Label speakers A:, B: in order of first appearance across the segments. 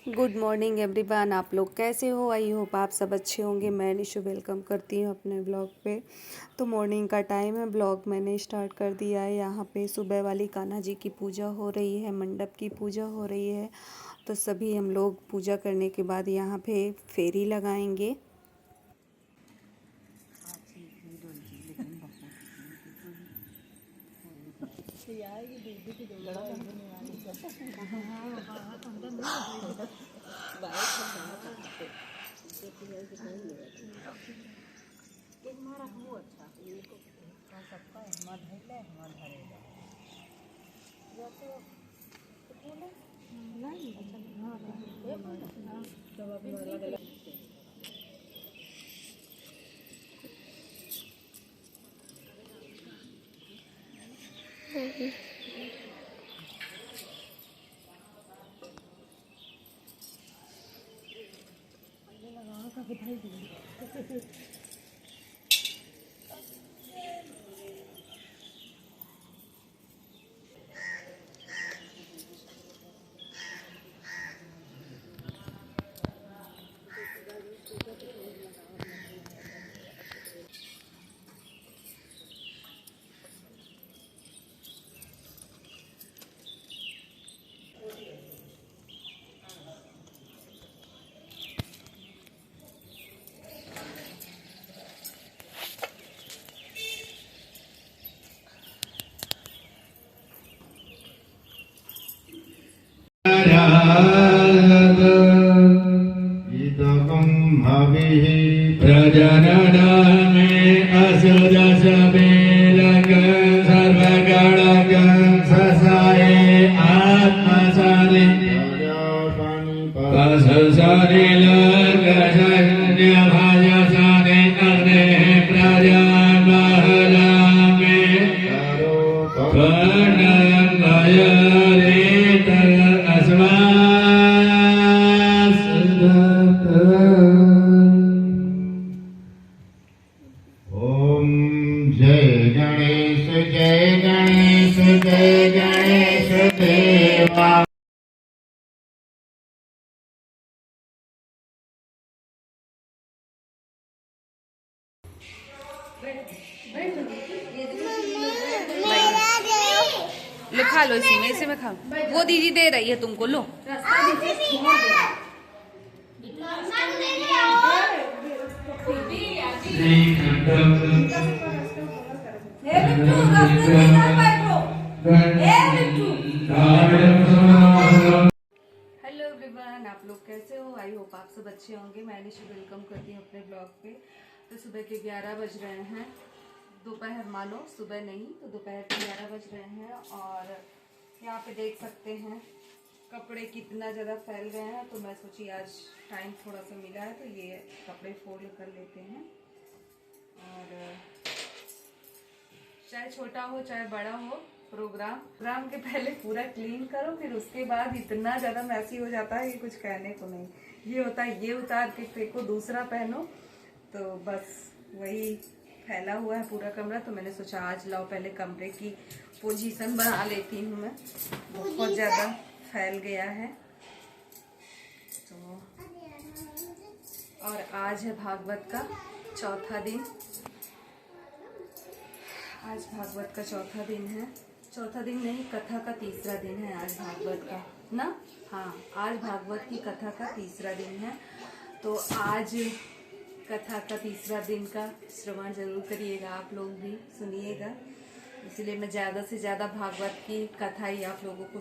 A: Good morning everyone. आप लोग कैसे हो? आई होप आप सब अच्छे होंगे। मैं निशु वेलकम करती हूँ अपने ब्लॉग पे। तो मॉर्निंग का टाइम है, ब्लॉग मैंने स्टार्ट कर दिया है। यहाँ पे सुबह वाली कान्हा जी की पूजा हो रही है, मंडप की पूजा हो रही है। तो सभी हम लोग पूजा करने के बाद यहाँ पे फेरी लगाएंगे।
B: प्रजननामे असुरसमेलकं सर्वगणकं ससाये आत्मसारे पशुसारे लर्कशन्यभाजसाने अग्नेः प्रजामहलामे कर्णं वयरेत
A: लो खा लो, इसी में इसी में खाओ। वो दीदी दे रही है तुमको, लो। हेलो एवरीवन, आप लोग कैसे हो? आई होप आप सब अच्छे होंगे। मैं निशु वेलकम करती हूँ अपने ब्लॉग पे। तो सुबह के 11 बज रहे हैं, दोपहर मानो, सुबह नहीं तो दोपहर के 11 बज रहे हैं। और यहाँ पे देख सकते हैं कपड़े कितना ज़्यादा फैल गए हैं। तो मैं सोची आज टाइम थोड़ा सा मिला है तो ये कपड़े फोल्ड कर लेते हैं। और चाहे छोटा हो चाहे बड़ा हो, प्रोग्राम के पहले पूरा क्लीन करो, फिर उसके बाद इतना ज़्यादा मैसी हो जाता है कि कुछ कहने को नहीं। ये होता है ये उतार के फेंको, दूसरा पहनो, तो बस वही फैला हुआ है पूरा कमरा। तो मैंने सोचा आज लाओ पहले कमरे की पोजीशन बना लेती हूँ। मैं बहुत ज़्यादा फैल गया है। तो और आज है भागवत का चौथा दिन। आज भागवत का चौथा दिन है। चौथा दिन नहीं, कथा का तीसरा दिन है आज भागवत का ना। हाँ, आज भागवत की कथा का तीसरा दिन है। तो आज कथा का तीसरा दिन का श्रवण जरूर करिएगा, आप लोग भी सुनिएगा। इसलिए मैं ज़्यादा से ज़्यादा भागवत की कथा ही आप लोगों को।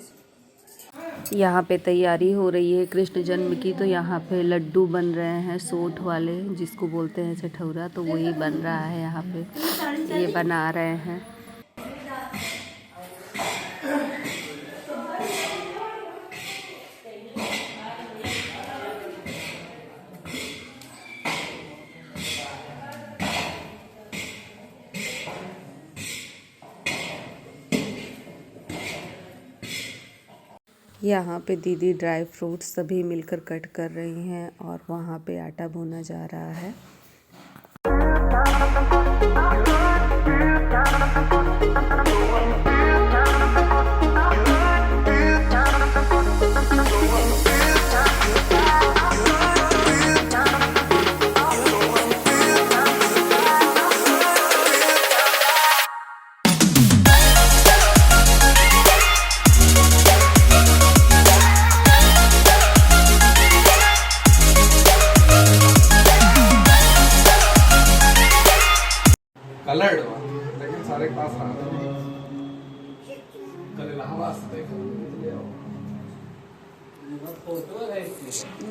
A: यहाँ पे तैयारी हो रही है कृष्ण जन्म की। तो यहाँ पे लड्डू बन रहे हैं, सोठ वाले जिसको बोलते हैं चठौरा, तो वही बन रहा है। यहाँ पे ये बना रहे हैं। यहाँ पे दीदी ड्राई फ्रूट्स सभी मिलकर कट कर रही हैं और वहाँ पे आटा भुना जा रहा है।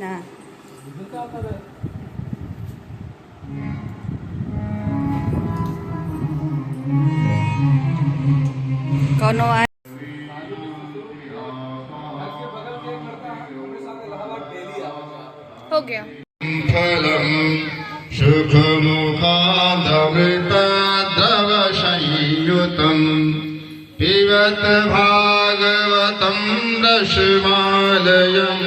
A: ना कौनो आ हो गया
C: फलम सुखमुखादमृतद्रवसंयुतं पिबत भागवतं रसमालयं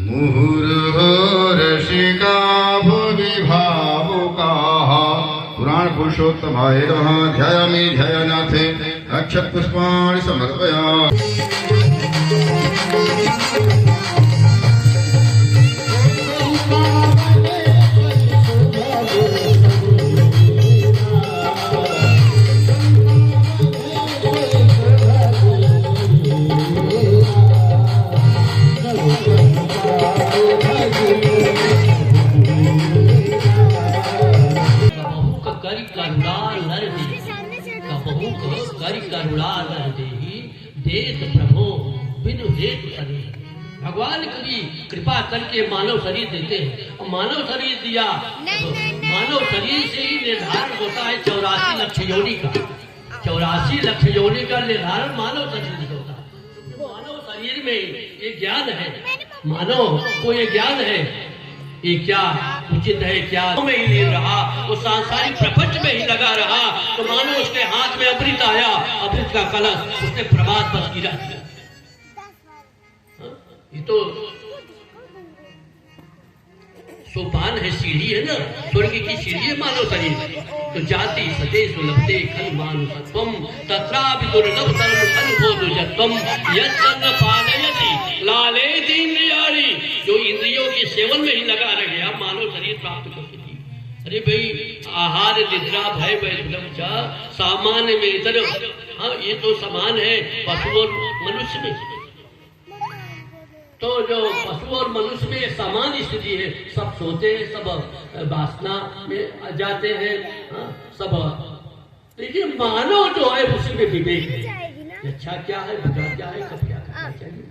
C: मुहुर्हो रसिका भुवि भावुकाः। पुराण पुरुषोत्तमाय नमः। ध्यायामि ध्यायनाथे अक्षतपुष्पाणि समर्पयामि।
D: देत प्रभो बिनु हेतु सने। भगवान कभी कृपा करके मानव शरीर देते हैं और मानव शरीर दिया मानव शरीर से ही निर्धारण होता है 84 लक्ष योनि का। 84 लक्ष योनि का निर्धारण मानव शरीर से होता है। मानव शरीर में ये ज्ञान है, मानव को ये ज्ञान है ये क्या उचित है क्या में ही नहीं रहा, वो सांसारिक प्रपंच में ही लगा रहा तो मानो उसके हाथ में अमृत आया, अमृत का कलश उसने प्रभात पर गिरा दिया। ये तो सोपान है, सीढ़ी है ना, स्वर्ग की सीढ़ी है मानव शरीर। तो जाति सते सुलभते खल मानुषत्वम तत्रापि दुर्लभ धर्म अनुभोदुजत्वम यत्तन्न पानयति लाले दीनयारी। जो इंद्रियों के सेवन में ही लगा रह गया मानव शरीर प्राप्त कर सके। अरे भाई आहार निद्रा भय वैश्वम च सामान्य में इधर, हाँ ये तो समान है पशु और मनुष्य में। तो जो पशु और मनुष्य में समान स्थिति है, सब सोते हैं, सब वासना में जाते हैं, हाँ, सब। लेकिन मानव जो है उसी में विवेक है, अच्छा क्या है बुरा क्या है कब क्या करना चाहिए,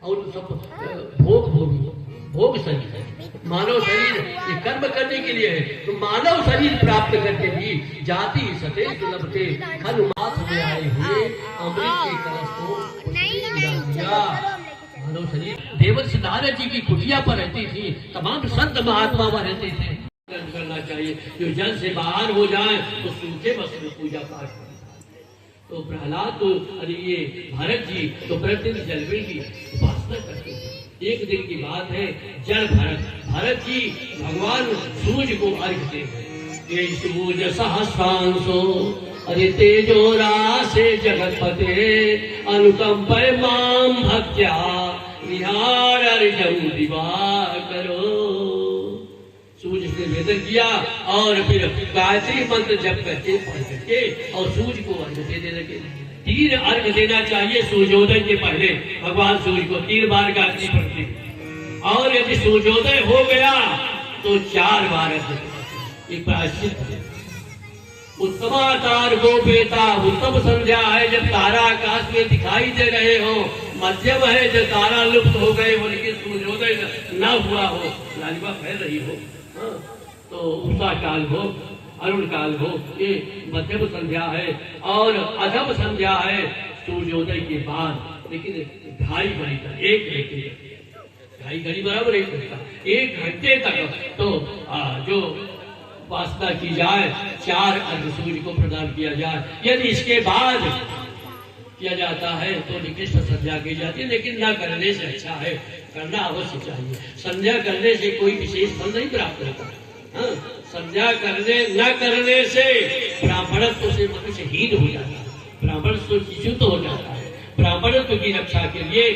D: और सब भोग शरीर है। मानव शरीर ये कर्म करने के लिए है। तो मानव शरीर प्राप्त करके भी जाति सते सुलभते खल माथ में आए हुए अमृत के कलश को दिया। मानव शरीर देवर्षि नारद जी की कुटिया पर रहती थी, तमाम संत महात्मा वहां रहते थे। करना चाहिए जो जल से बाहर हो जाए तो सूखे वस्त्र में पूजा पाठ करना। तो प्रहलाद तो अरे ये भरत जी तो प्रतिदिन जलवे की उपासना करते थे। एक दिन की बात है, जल भरत जी भगवान सूर्य को अर्घ देते हैं। ये सूर्य सहस्रांशो अरे तेजो रासे जगतपते अनुकंपय माम भक्त्या निहार अर्घ्यं दिवाकरो। सूर्य से निवेदन किया और फिर गायत्री मंत्र जप करके पढ़ करके और सूर्य को अर्घ देने लगे। 3 अर्घ देना चाहिए सूर्योदय के पहले। भगवान सूर्य को 3 बार गायत्री पढ़ते, और यदि सूर्योदय हो गया तो 4 बार अर्घ। ये प्रायश्चित है। उत्तमाकार गोपेता उत्तम संध्या है जब तारा आकाश में दिखाई दे रहे हो। मध्यम है जब तारा लुप्त हो गए हो लेकिन सूर्योदय न हुआ हो, लालिमा फैल रही हो, तो उषा काल हो, अरुण काल हो, ये मध्यम संध्या है। और अधम संध्या है सूर्योदय के बाद, लेकिन 2.5 घड़ी तक, 1 घंटे, 2.5 घड़ी बराबर 1 घंटा, 1 घंटे तक तो जो उपासना की जाए, 4 अर्घ सूर्य को प्रदान किया जाए। यदि इसके बाद किया जाता है तो निकृष्ट संध्या की जाती है, लेकिन न करने से अच्छा है, करना अवश्य चाहिए। संध्या करने से कोई विशेष फल नहीं प्राप्त होता। हाँ, संध्या न करने से ब्राह्मणत्व से मनुष्य हीन हो जाता है, ब्राह्मणत्व च्युत हो जाता है। ब्राह्मणत्व की रक्षा के लिए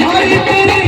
B: हरि तेरे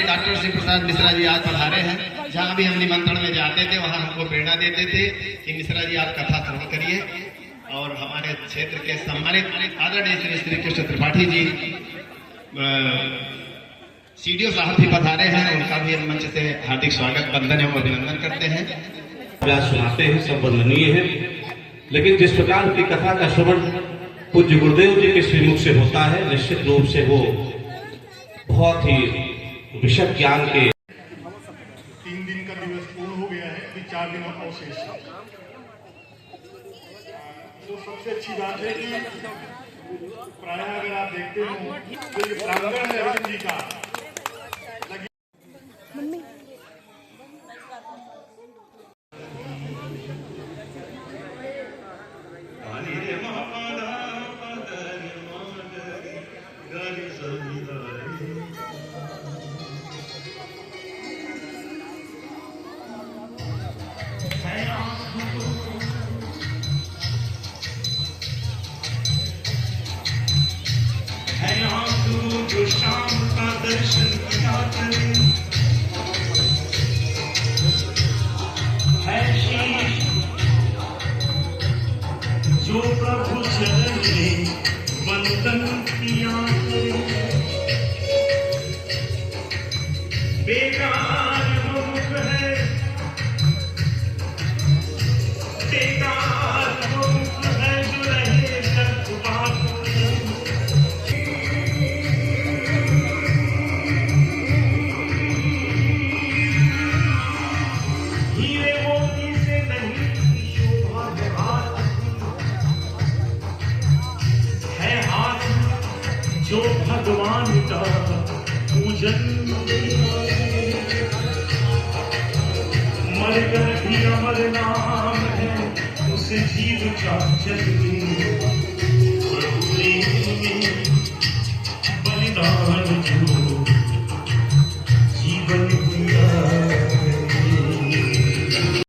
C: डॉक्टर श्री प्रसाद मिश्रा जी आज पधारे हैं। जहाँ भी हम निमंत्रण में जाते थे वहाँ हमको प्रेरणा देते थे कि मिश्रा जी आप कथा श्रवण करिए। और हमारे क्षेत्र के सम्मानित आदरणीय श्री श्री कृष्ण त्रिपाठी जी सीडीओ साहब भी पधारे हैं। उनका भी मंच से हार्दिक स्वागत वंदन एवं अभिनंदन करते हैं।
E: व्यास सुनाते हैं, सब वंदनीय है, लेकिन जिस प्रकार की कथा का श्रवण पूज्य गुरुदेव जी के श्रीमुख से होता है, निश्चित रूप से वो बहुत ही विशद ज्ञान के
F: 3 दिन का दिवस पूर्ण हो गया है, अभी 4 दिन अवशेष है। तो सबसे अच्छी बात है कि प्रायः अगर आप देखते हो तो ये प्रांगण है अर्जुन जी का
G: जो शाम का दर्शन किया करे है शीश जो प्रभु चरण में वंदन किया करे बेकार मुख है बेकार मुख है जो रहे तक बात जो भगवान का पूजन मर कर भी अमर नाम है उसे जीव का जन्म प्रभु ने बलिदान